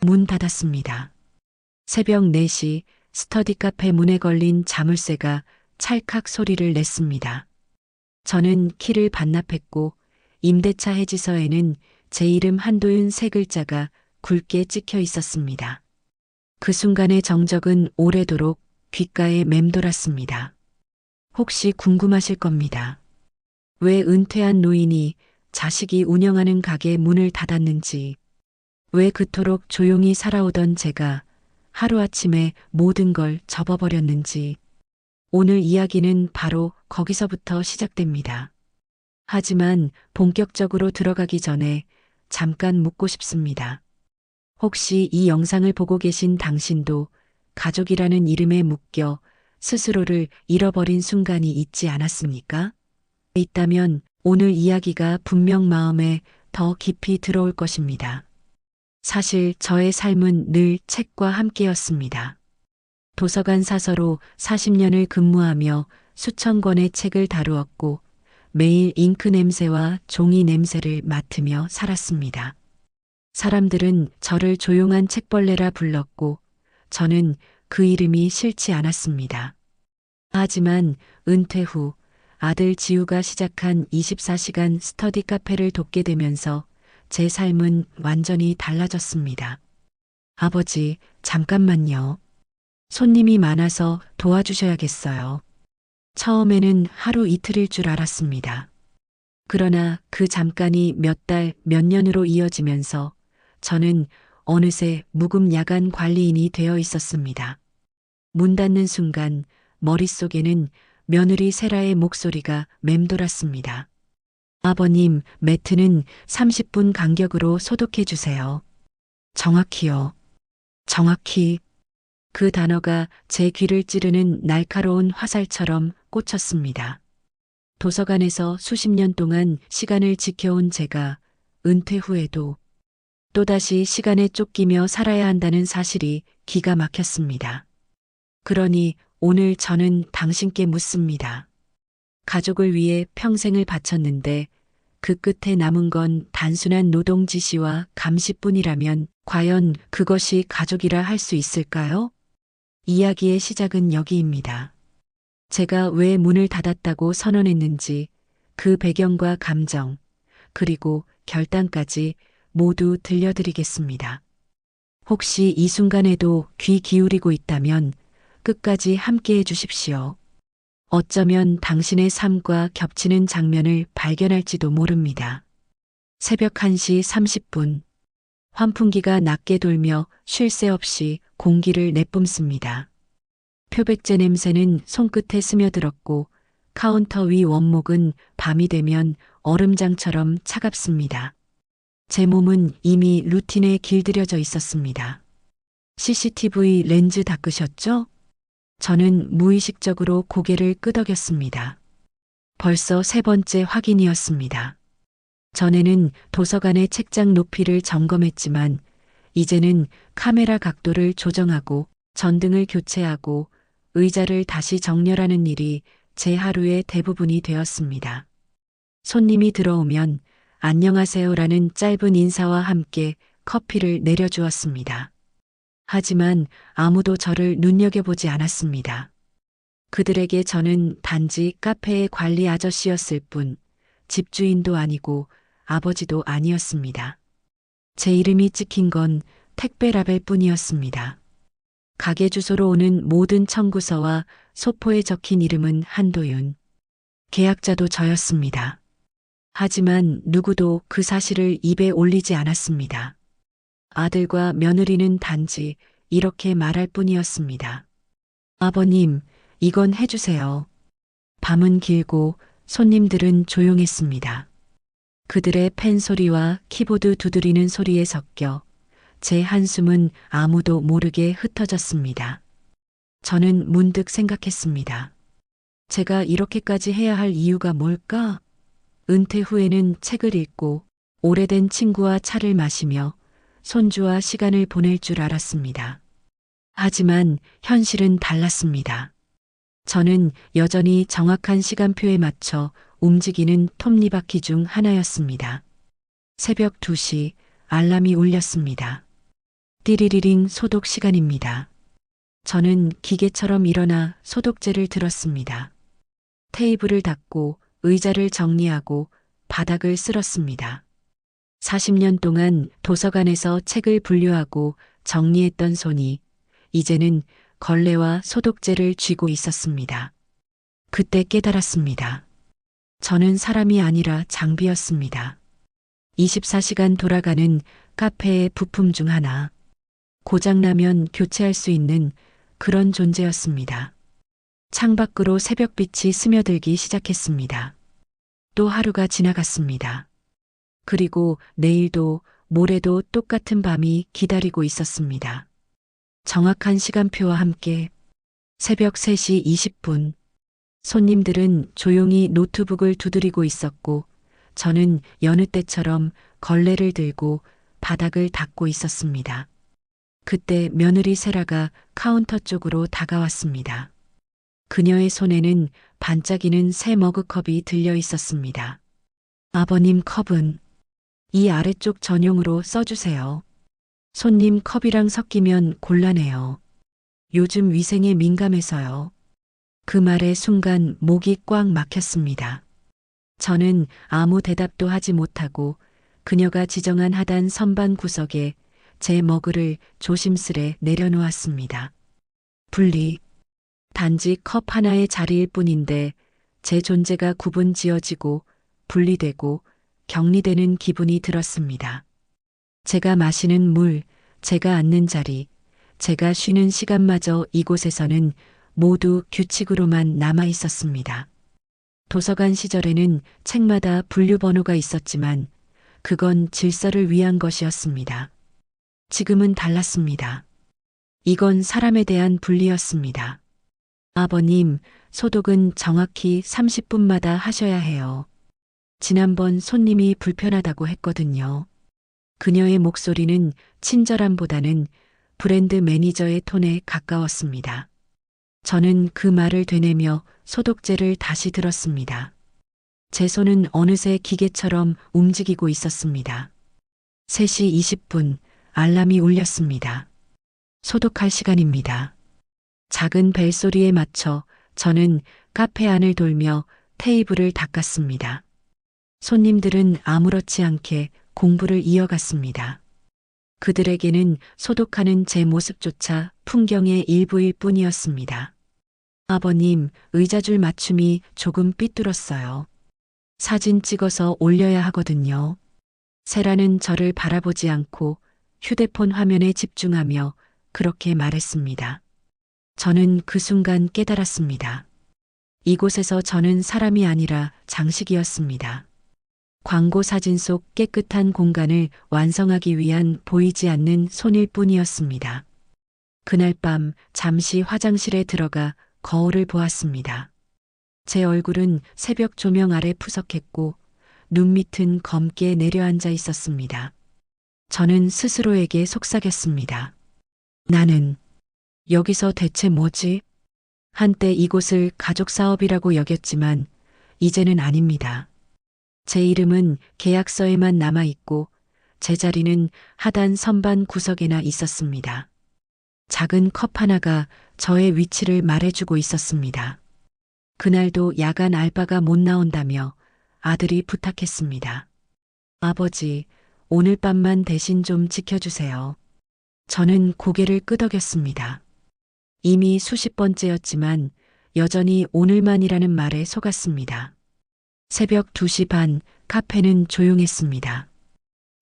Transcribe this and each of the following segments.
문 닫았습니다. 새벽 4시 스터디 카페 문에 걸린 자물쇠가 찰칵 소리를 냈습니다. 저는 키를 반납했고 임대차 해지서에는 제 이름 한도윤 세 글자가 굵게 찍혀 있었습니다. 그 순간의 정적은 오래도록 귓가에 맴돌았습니다. 혹시 궁금하실 겁니다. 왜 은퇴한 노인이 자식이 운영하는 가게 문을 닫았는지, 왜 그토록 조용히 살아오던 제가 하루아침에 모든 걸 접어버렸는지, 오늘 이야기는 바로 거기서부터 시작됩니다. 하지만 본격적으로 들어가기 전에 잠깐 묻고 싶습니다. 혹시 이 영상을 보고 계신 당신도 가족이라는 이름에 묶여 스스로를 잃어버린 순간이 있지 않았습니까? 있다면 오늘 이야기가 분명 마음에 더 깊이 들어올 것입니다. 사실 저의 삶은 늘 책과 함께였습니다. 도서관 사서로 40년을 근무하며 수천 권의 책을 다루었고 매일 잉크 냄새와 종이 냄새를 맡으며 살았습니다. 사람들은 저를 조용한 책벌레라 불렀고 저는 그 이름이 싫지 않았습니다. 하지만 은퇴 후 아들 지우가 시작한 24시간 스터디 카페를 돕게 되면서 제 삶은 완전히 달라졌습니다. 아버지, 잠깐만요. 손님이 많아서 도와주셔야겠어요. 처음에는 하루 이틀일 줄 알았습니다. 그러나 그 잠깐이 몇 달, 몇 년으로 이어지면서 저는 어느새 무급 야간 관리인이 되어 있었습니다. 문 닫는 순간 머릿속에는 며느리 세라의 목소리가 맴돌았습니다. 아버님, 매트는 30분 간격으로 소독해 주세요. 정확히요. 정확히. 그 단어가 제 귀를 찌르는 날카로운 화살처럼 꽂혔습니다. 도서관에서 수십 년 동안 시간을 지켜온 제가 은퇴 후에도 또다시 시간에 쫓기며 살아야 한다는 사실이 기가 막혔습니다. 그러니 오늘 저는 당신께 묻습니다. 가족을 위해 평생을 바쳤는데 그 끝에 남은 건 단순한 노동 지시와 감시뿐이라면 과연 그것이 가족이라 할 수 있을까요? 이야기의 시작은 여기입니다. 제가 왜 문을 닫았다고 선언했는지 그 배경과 감정, 그리고 결단까지 모두 들려드리겠습니다. 혹시 이 순간에도 귀 기울이고 있다면 끝까지 함께 해주십시오. 어쩌면 당신의 삶과 겹치는 장면을 발견할지도 모릅니다. 새벽 1시 30분. 환풍기가 낮게 돌며 쉴 새 없이 공기를 내뿜습니다. 표백제 냄새는 손끝에 스며들었고 카운터 위 원목은 밤이 되면 얼음장처럼 차갑습니다. 제 몸은 이미 루틴에 길들여져 있었습니다. CCTV 렌즈 닦으셨죠? 저는 무의식적으로 고개를 끄덕였습니다. 벌써 세 번째 확인이었습니다. 전에는 도서관의 책장 높이를 점검했지만 이제는 카메라 각도를 조정하고 전등을 교체하고 의자를 다시 정렬하는 일이 제 하루의 대부분이 되었습니다. 손님이 들어오면 안녕하세요라는 짧은 인사와 함께 커피를 내려주었습니다. 하지만 아무도 저를 눈여겨보지 않았습니다. 그들에게 저는 단지 카페의 관리 아저씨였을 뿐 집주인도 아니고 아버지도 아니었습니다. 제 이름이 찍힌 건 택배 라벨 뿐이었습니다. 가게 주소로 오는 모든 청구서와 소포에 적힌 이름은 한도윤. 계약자도 저였습니다. 하지만 누구도 그 사실을 입에 올리지 않았습니다. 아들과 며느리는 단지 이렇게 말할 뿐이었습니다. 아버님, 이건 해주세요. 밤은 길고 손님들은 조용했습니다. 그들의 펜 소리와 키보드 두드리는 소리에 섞여 제 한숨은 아무도 모르게 흩어졌습니다. 저는 문득 생각했습니다. 제가 이렇게까지 해야 할 이유가 뭘까? 은퇴 후에는 책을 읽고 오래된 친구와 차를 마시며 손주와 시간을 보낼 줄 알았습니다. 하지만 현실은 달랐습니다. 저는 여전히 정확한 시간표에 맞춰 움직이는 톱니바퀴 중 하나였습니다. 새벽 2시 알람이 울렸습니다. 띠리리링 소독 시간입니다. 저는 기계처럼 일어나 소독제를 들었습니다. 테이블을 닦고 의자를 정리하고 바닥을 쓸었습니다. 40년 동안 도서관에서 책을 분류하고 정리했던 손이 이제는 걸레와 소독제를 쥐고 있었습니다. 그때 깨달았습니다. 저는 사람이 아니라 장비였습니다. 24시간 돌아가는 카페의 부품 중 하나. 고장나면 교체할 수 있는 그런 존재였습니다. 창밖으로 새벽빛이 스며들기 시작했습니다. 또 하루가 지나갔습니다. 그리고 내일도 모레도 똑같은 밤이 기다리고 있었습니다. 정확한 시간표와 함께 새벽 3시 20분 손님들은 조용히 노트북을 두드리고 있었고 저는 여느 때처럼 걸레를 들고 바닥을 닦고 있었습니다. 그때 며느리 세라가 카운터 쪽으로 다가왔습니다. 그녀의 손에는 반짝이는 새 머그컵이 들려 있었습니다. 아버님 컵은 이 아래쪽 전용으로 써주세요. 손님 컵이랑 섞이면 곤란해요. 요즘 위생에 민감해서요. 그 말의 순간 목이 꽉 막혔습니다. 저는 아무 대답도 하지 못하고 그녀가 지정한 하단 선반 구석에 제 머그를 조심스레 내려놓았습니다. 분리. 단지 컵 하나의 자리일 뿐인데 제 존재가 구분 지어지고 분리되고 격리되는 기분이 들었습니다. 제가 마시는 물, 제가 앉는 자리, 제가 쉬는 시간마저 이곳에서는 모두 규칙으로만 남아 있었습니다. 도서관 시절에는 책마다 분류 번호가 있었지만 그건 질서를 위한 것이었습니다. 지금은 달랐습니다. 이건 사람에 대한 분리였습니다. 아버님, 소독은 정확히 30분마다 하셔야 해요. 지난번 손님이 불편하다고 했거든요. 그녀의 목소리는 친절함보다는 브랜드 매니저의 톤에 가까웠습니다. 저는 그 말을 되뇌며 소독제를 다시 들었습니다. 제 손은 어느새 기계처럼 움직이고 있었습니다. 3시 20분 알람이 울렸습니다. 소독할 시간입니다. 작은 벨소리에 맞춰 저는 카페 안을 돌며 테이블을 닦았습니다. 손님들은 아무렇지 않게 공부를 이어갔습니다. 그들에게는 소독하는 제 모습조차 풍경의 일부일 뿐이었습니다. 아버님, 의자줄 맞춤이 조금 삐뚤었어요. 사진 찍어서 올려야 하거든요. 세라는 저를 바라보지 않고 휴대폰 화면에 집중하며 그렇게 말했습니다. 저는 그 순간 깨달았습니다. 이곳에서 저는 사람이 아니라 장식이었습니다. 광고 사진 속 깨끗한 공간을 완성하기 위한 보이지 않는 손일 뿐이었습니다. 그날 밤 잠시 화장실에 들어가 거울을 보았습니다. 제 얼굴은 새벽 조명 아래 푸석했고 눈 밑은 검게 내려앉아 있었습니다. 저는 스스로에게 속삭였습니다. 나는 여기서 대체 뭐지? 한때 이곳을 가족 사업이라고 여겼지만 이제는 아닙니다. 제 이름은 계약서에만 남아있고 제 자리는 하단 선반 구석에나 있었습니다. 작은 컵 하나가 저의 위치를 말해주고 있었습니다. 그날도 야간 알바가 못 나온다며 아들이 부탁했습니다. 아버지, 오늘 밤만 대신 좀 지켜주세요. 저는 고개를 끄덕였습니다. 이미 수십 번째였지만 여전히 오늘만이라는 말에 속았습니다. 새벽 2시 반 카페는 조용했습니다.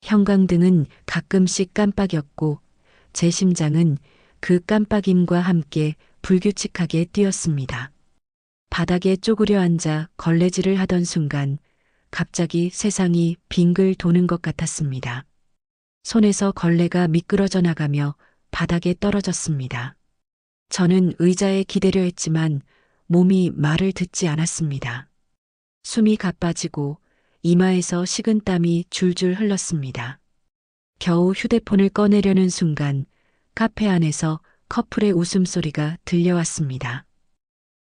형광등은 가끔씩 깜빡였고 제 심장은 그 깜빡임과 함께 불규칙하게 뛰었습니다. 바닥에 쪼그려 앉아 걸레질을 하던 순간 갑자기 세상이 빙글 도는 것 같았습니다. 손에서 걸레가 미끄러져 나가며 바닥에 떨어졌습니다. 저는 의자에 기대려 했지만 몸이 말을 듣지 않았습니다. 숨이 가빠지고 이마에서 식은땀이 줄줄 흘렀습니다. 겨우 휴대폰을 꺼내려는 순간 카페 안에서 커플의 웃음소리가 들려왔습니다.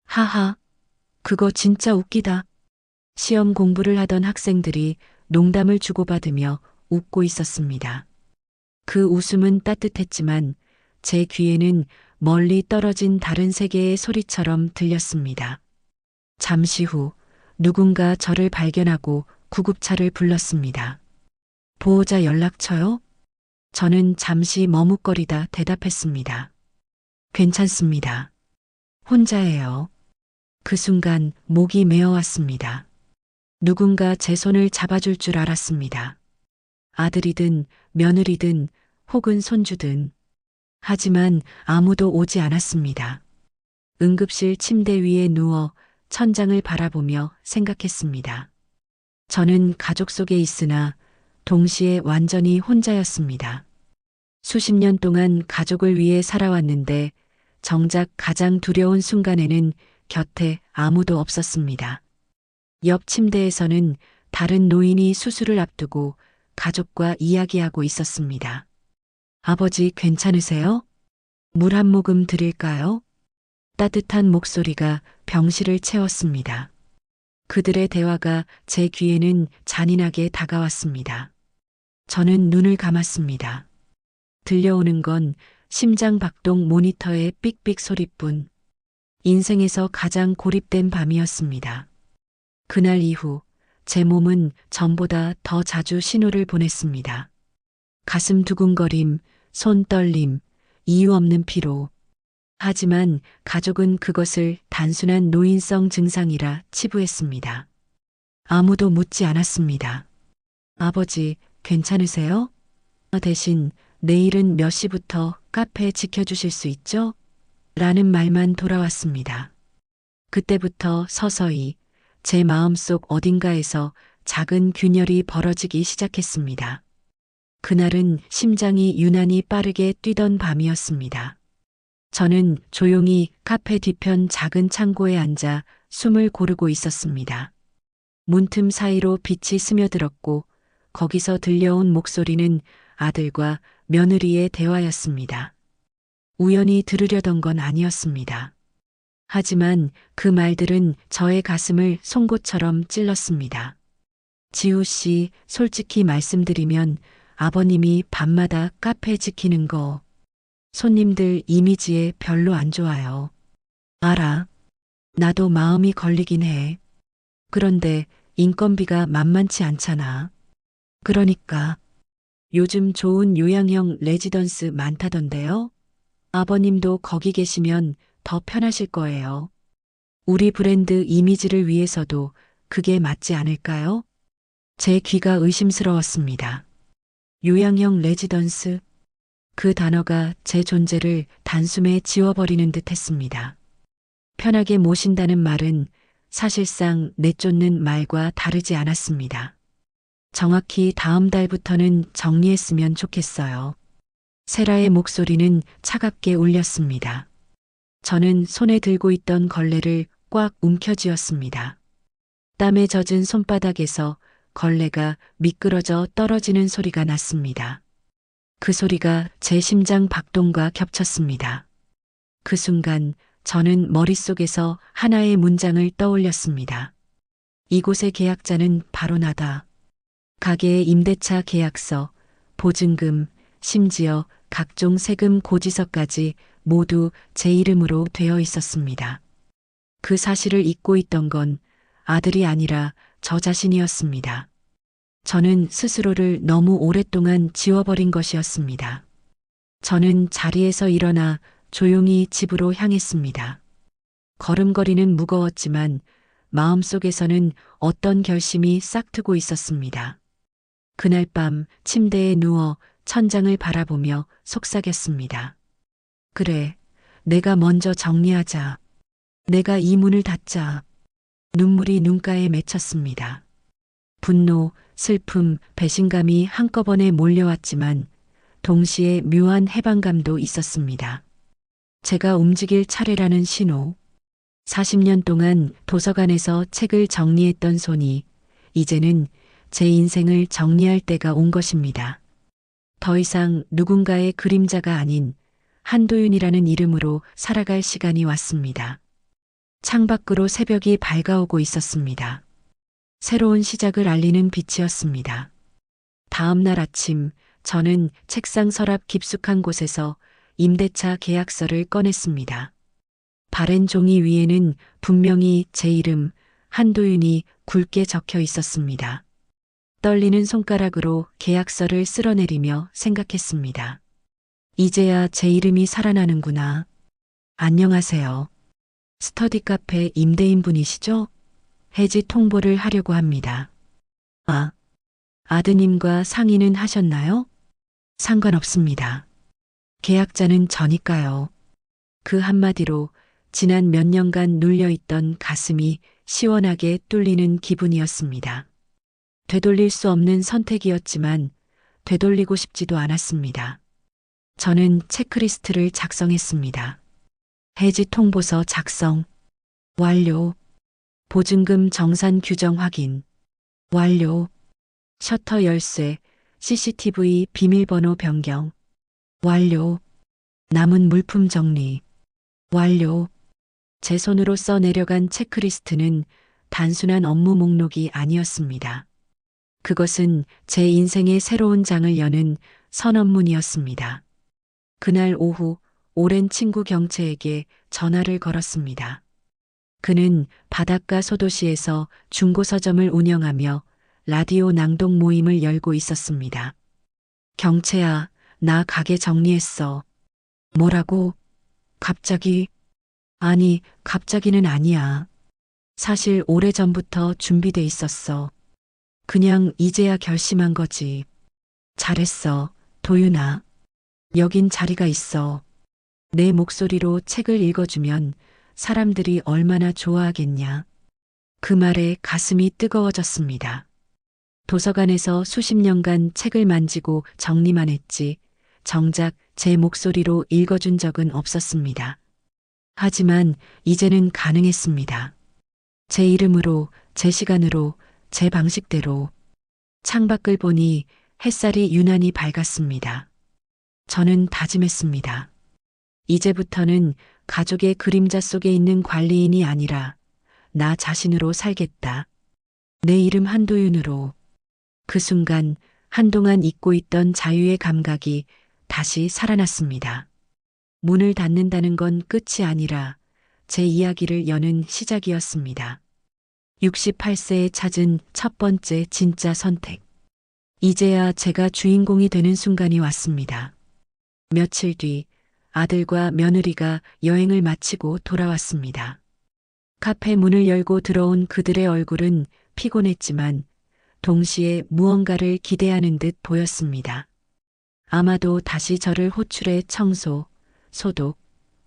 하하, 그거 진짜 웃기다. 시험 공부를 하던 학생들이 농담을 주고받으며 웃고 있었습니다. 그 웃음은 따뜻했지만 제 귀에는 멀리 떨어진 다른 세계의 소리처럼 들렸습니다. 잠시 후 누군가 저를 발견하고 구급차를 불렀습니다. 보호자 연락처요? 저는 잠시 머뭇거리다 대답했습니다. 괜찮습니다. 혼자예요. 그 순간 목이 메어왔습니다. 누군가 제 손을 잡아줄 줄 알았습니다. 아들이든 며느리든 혹은 손주든. 하지만 아무도 오지 않았습니다. 응급실 침대 위에 누워 천장을 바라보며 생각했습니다. 저는 가족 속에 있으나 동시에 완전히 혼자였습니다. 수십 년 동안 가족을 위해 살아왔는데 정작 가장 두려운 순간에는 곁에 아무도 없었습니다. 옆 침대에서는 다른 노인이 수술을 앞두고 가족과 이야기하고 있었습니다. 아버지 괜찮으세요? 물 한 모금 드릴까요? 따뜻한 목소리가 병실을 채웠습니다. 그들의 대화가 제 귀에는 잔인하게 다가왔습니다. 저는 눈을 감았습니다. 들려오는 건 심장 박동 모니터의 삑삑 소리뿐. 인생에서 가장 고립된 밤이었습니다. 그날 이후 제 몸은 전보다 더 자주 신호를 보냈습니다. 가슴 두근거림, 손 떨림, 이유 없는 피로. 하지만 가족은 그것을 단순한 노인성 증상이라 치부했습니다. 아무도 묻지 않았습니다. 아버지, 괜찮으세요? 대신 내일은 몇 시부터 카페 지켜주실 수 있죠? 라는 말만 돌아왔습니다. 그때부터 서서히 제 마음속 어딘가에서 작은 균열이 벌어지기 시작했습니다. 그날은 심장이 유난히 빠르게 뛰던 밤이었습니다. 저는 조용히 카페 뒤편 작은 창고에 앉아 숨을 고르고 있었습니다. 문틈 사이로 빛이 스며들었고 거기서 들려온 목소리는 아들과 며느리의 대화였습니다. 우연히 들으려던 건 아니었습니다. 하지만 그 말들은 저의 가슴을 송곳처럼 찔렀습니다. 지우 씨, 솔직히 말씀드리면 아버님이 밤마다 카페 지키는 거 손님들 이미지에 별로 안 좋아요. 알아. 나도 마음이 걸리긴 해. 그런데 인건비가 만만치 않잖아. 그러니까 요즘 좋은 요양형 레지던스 많다던데요. 아버님도 거기 계시면 더 편하실 거예요. 우리 브랜드 이미지를 위해서도 그게 맞지 않을까요? 제 귀가 의심스러웠습니다. 요양형 레지던스. 그 단어가 제 존재를 단숨에 지워버리는 듯 했습니다. 편하게 모신다는 말은 사실상 내쫓는 말과 다르지 않았습니다. 정확히 다음 달부터는 정리했으면 좋겠어요. 세라의 목소리는 차갑게 울렸습니다. 저는 손에 들고 있던 걸레를 꽉 움켜쥐었습니다. 땀에 젖은 손바닥에서 걸레가 미끄러져 떨어지는 소리가 났습니다. 그 소리가 제 심장 박동과 겹쳤습니다. 그 순간 저는 머릿속에서 하나의 문장을 떠올렸습니다. 이곳의 계약자는 바로 나다. 가게의 임대차 계약서, 보증금, 심지어 각종 세금 고지서까지 모두 제 이름으로 되어 있었습니다. 그 사실을 잊고 있던 건 아들이 아니라 저 자신이었습니다. 저는 스스로를 너무 오랫동안 지워버린 것이었습니다. 저는 자리에서 일어나 조용히 집으로 향했습니다. 걸음걸이는 무거웠지만 마음속에서는 어떤 결심이 싹트고 있었습니다. 그날 밤 침대에 누워 천장을 바라보며 속삭였습니다. 그래, 내가 먼저 정리하자. 내가 이 문을 닫자. 눈물이 눈가에 맺혔습니다. 분노, 슬픔, 배신감이 한꺼번에 몰려왔지만 동시에 묘한 해방감도 있었습니다. 제가 움직일 차례라는 신호. 40년 동안 도서관에서 책을 정리했던 손이 이제는 제 인생을 정리할 때가 온 것입니다. 더 이상 누군가의 그림자가 아닌 한도윤이라는 이름으로 살아갈 시간이 왔습니다. 창밖으로 새벽이 밝아오고 있었습니다. 새로운 시작을 알리는 빛이었습니다. 다음 날 아침 저는 책상 서랍 깊숙한 곳에서 임대차 계약서를 꺼냈습니다. 바랜 종이 위에는 분명히 제 이름 한도윤이 굵게 적혀 있었습니다. 떨리는 손가락으로 계약서를 쓸어내리며 생각했습니다. 이제야 제 이름이 살아나는구나. 안녕하세요. 스터디 카페 임대인분이시죠? 해지 통보를 하려고 합니다. 아, 아드님과 상의는 하셨나요? 상관없습니다. 계약자는 저니까요. 그 한마디로 지난 몇 년간 눌려있던 가슴이 시원하게 뚫리는 기분이었습니다. 되돌릴 수 없는 선택이었지만 되돌리고 싶지도 않았습니다. 저는 체크리스트를 작성했습니다. 해지 통보서 작성. 완료. 보증금 정산 규정 확인. 완료. 셔터 열쇠, CCTV 비밀번호 변경. 완료. 남은 물품 정리. 완료. 제 손으로 써 내려간 체크리스트는 단순한 업무 목록이 아니었습니다. 그것은 제 인생의 새로운 장을 여는 선언문이었습니다. 그날 오후 오랜 친구 경채에게 전화를 걸었습니다. 그는 바닷가 소도시에서 중고서점을 운영하며 라디오 낭독 모임을 열고 있었습니다. 경채야, 나 가게 정리했어. 뭐라고? 갑자기? 아니, 갑자기는 아니야. 사실 오래전부터 준비돼 있었어. 그냥 이제야 결심한 거지. 잘했어, 도윤아. 여긴 자리가 있어. 내 목소리로 책을 읽어주면 사람들이 얼마나 좋아하겠냐. 그 말에 가슴이 뜨거워졌습니다. 도서관에서 수십 년간 책을 만지고 정리만 했지 정작 제 목소리로 읽어준 적은 없었습니다. 하지만 이제는 가능했습니다. 제 이름으로, 제 시간으로, 제 방식대로. 창밖을 보니 햇살이 유난히 밝았습니다. 저는 다짐했습니다. 이제부터는 가족의 그림자 속에 있는 관리인이 아니라 나 자신으로 살겠다. 내 이름 한도윤으로. 그 순간 한동안 잊고 있던 자유의 감각이 다시 살아났습니다. 문을 닫는다는 건 끝이 아니라 제 이야기를 여는 시작이었습니다. 68세에 찾은 첫 번째 진짜 선택. 이제야 제가 주인공이 되는 순간이 왔습니다. 며칠 뒤 아들과 며느리가 여행을 마치고 돌아왔습니다. 카페 문을 열고 들어온 그들의 얼굴은 피곤했지만 동시에 무언가를 기대하는 듯 보였습니다. 아마도 다시 저를 호출해 청소, 소독,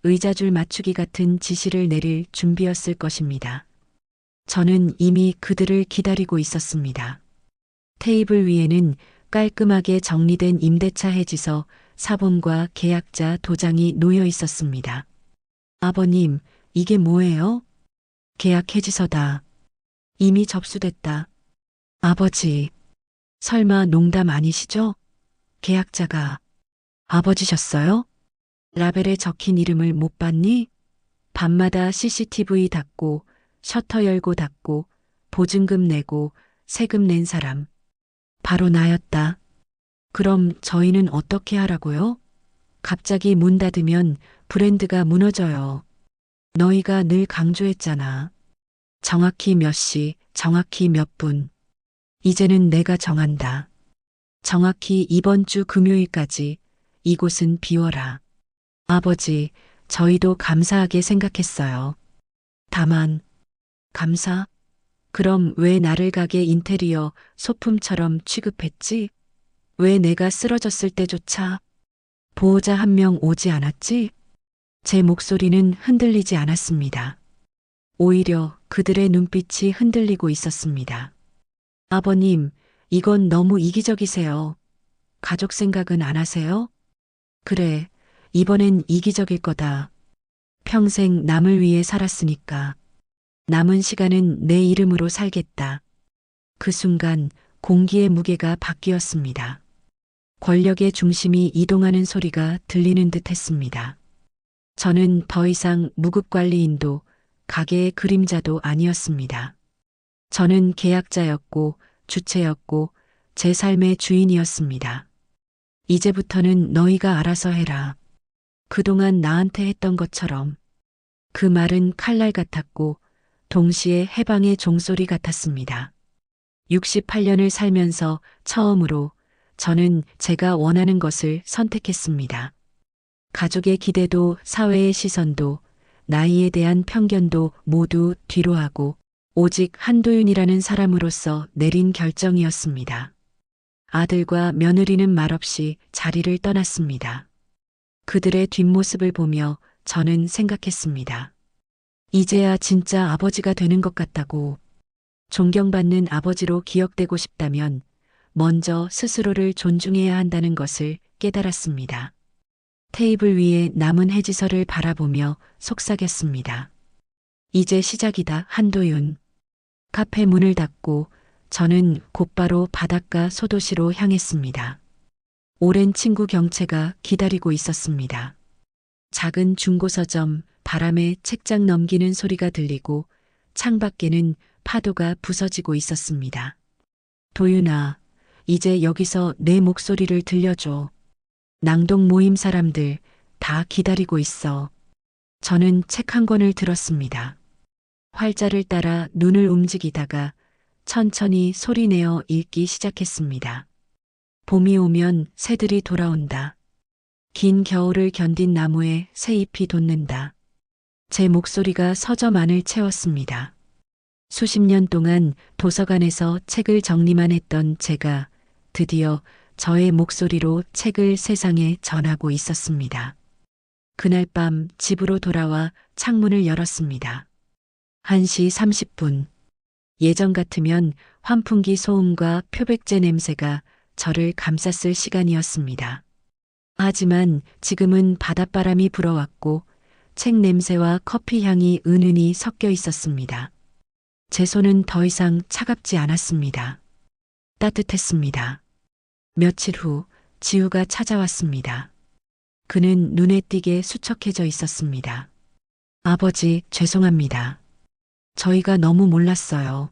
의자줄 맞추기 같은 지시를 내릴 준비였을 것입니다. 저는 이미 그들을 기다리고 있었습니다. 테이블 위에는 깔끔하게 정리된 임대차 해지서, 사본과 계약자 도장이 놓여 있었습니다. 아버님, 이게 뭐예요? 계약 해지서다. 이미 접수됐다. 아버지, 설마 농담 아니시죠? 계약자가 아버지셨어요? 라벨에 적힌 이름을 못 봤니? 밤마다 CCTV 닫고 셔터 열고 닫고 보증금 내고 세금 낸 사람. 바로 나였다. 그럼 저희는 어떻게 하라고요? 갑자기 문 닫으면 브랜드가 무너져요. 너희가 늘 강조했잖아. 정확히 몇 시, 정확히 몇 분. 이제는 내가 정한다. 정확히 이번 주 금요일까지 이곳은 비워라. 아버지, 저희도 감사하게 생각했어요. 다만, 감사? 그럼 왜 나를 가게 인테리어 소품처럼 취급했지? 왜 내가 쓰러졌을 때조차 보호자 한 명 오지 않았지? 제 목소리는 흔들리지 않았습니다. 오히려 그들의 눈빛이 흔들리고 있었습니다. 아버님, 이건 너무 이기적이세요. 가족 생각은 안 하세요? 그래, 이번엔 이기적일 거다. 평생 남을 위해 살았으니까. 남은 시간은 내 이름으로 살겠다. 그 순간 공기의 무게가 바뀌었습니다. 권력의 중심이 이동하는 소리가 들리는 듯 했습니다. 저는 더 이상 무급관리인도 가게의 그림자도 아니었습니다. 저는 계약자였고 주체였고 제 삶의 주인이었습니다. 이제부터는 너희가 알아서 해라. 그동안 나한테 했던 것처럼. 그 말은 칼날 같았고 동시에 해방의 종소리 같았습니다. 68년을 살면서 처음으로 저는 제가 원하는 것을 선택했습니다. 가족의 기대도 사회의 시선도 나이에 대한 편견도 모두 뒤로하고 오직 한도윤이라는 사람으로서 내린 결정이었습니다. 아들과 며느리는 말없이 자리를 떠났습니다. 그들의 뒷모습을 보며 저는 생각했습니다. 이제야 진짜 아버지가 되는 것 같다고. 존경받는 아버지로 기억되고 싶다면 먼저 스스로를 존중해야 한다는 것을 깨달았습니다. 테이블 위에 남은 해지서를 바라보며 속삭였습니다. 이제 시작이다, 한도윤. 카페 문을 닫고 저는 곧바로 바닷가 소도시로 향했습니다. 오랜 친구 경채가 기다리고 있었습니다. 작은 중고서점, 바람에 책장 넘기는 소리가 들리고 창밖에는 파도가 부서지고 있었습니다. 도윤아, 이제 여기서 내 목소리를 들려줘. 낭독 모임 사람들 다 기다리고 있어. 저는 책 한 권을 들었습니다. 활자를 따라 눈을 움직이다가 천천히 소리내어 읽기 시작했습니다. 봄이 오면 새들이 돌아온다. 긴 겨울을 견딘 나무에 새 잎이 돋는다. 제 목소리가 서점 안을 채웠습니다. 수십 년 동안 도서관에서 책을 정리만 했던 제가 드디어 저의 목소리로 책을 세상에 전하고 있었습니다. 그날 밤 집으로 돌아와 창문을 열었습니다. 1시 30분. 예전 같으면 환풍기 소음과 표백제 냄새가 저를 감쌌을 시간이었습니다. 하지만 지금은 바닷바람이 불어왔고 책 냄새와 커피 향이 은은히 섞여 있었습니다. 제 손은 더 이상 차갑지 않았습니다. 따뜻했습니다. 며칠 후 지우가 찾아왔습니다. 그는 눈에 띄게 수척해져 있었습니다. 아버지, 죄송합니다. 저희가 너무 몰랐어요.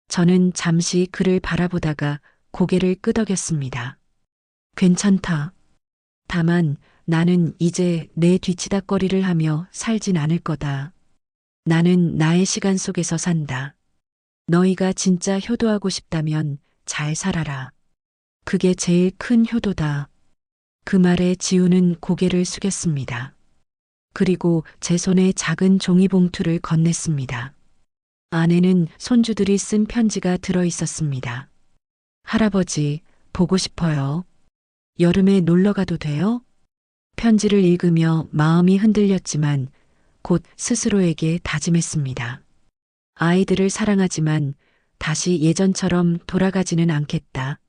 저는 잠시 그를 바라보다가 고개를 끄덕였습니다. 괜찮다. 다만 나는 이제 내 뒤치다꺼리를 하며 살진 않을 거다. 나는 나의 시간 속에서 산다. 너희가 진짜 효도하고 싶다면 잘 살아라. 그게 제일 큰 효도다. 그 말에 지우는 고개를 숙였습니다. 그리고 제 손에 작은 종이봉투를 건넸습니다. 안에는 손주들이 쓴 편지가 들어 있었습니다. 할아버지, 보고 싶어요. 여름에 놀러 가도 돼요? 편지를 읽으며 마음이 흔들렸지만 곧 스스로에게 다짐했습니다. 아이들을 사랑하지만 다시 예전처럼 돌아가지는 않겠다.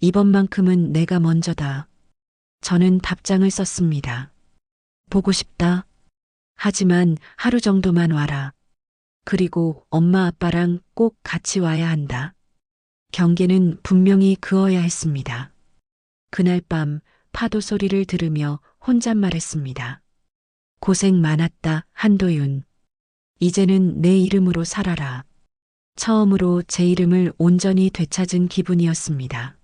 이번만큼은 내가 먼저다. 저는 답장을 썼습니다. 보고 싶다. 하지만 하루 정도만 와라. 그리고 엄마 아빠랑 꼭 같이 와야 한다. 경계는 분명히 그어야 했습니다. 그날 밤 파도 소리를 들으며 혼잣말했습니다. 고생 많았다, 한도윤. 이제는 내 이름으로 살아라. 처음으로 제 이름을 온전히 되찾은 기분이었습니다.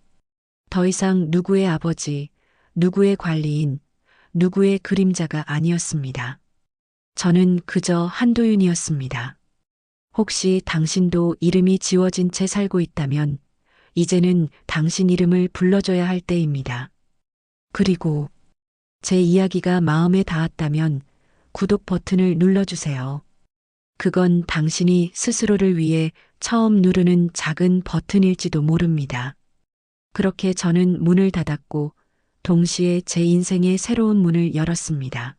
더 이상 누구의 아버지, 누구의 관리인, 누구의 그림자가 아니었습니다. 저는 그저 한도윤이었습니다. 혹시 당신도 이름이 지워진 채 살고 있다면 이제는 당신 이름을 불러줘야 할 때입니다. 그리고 제 이야기가 마음에 닿았다면 구독 버튼을 눌러주세요. 그건 당신이 스스로를 위해 처음 누르는 작은 버튼일지도 모릅니다. 그렇게 저는 문을 닫았고 동시에 제 인생의 새로운 문을 열었습니다.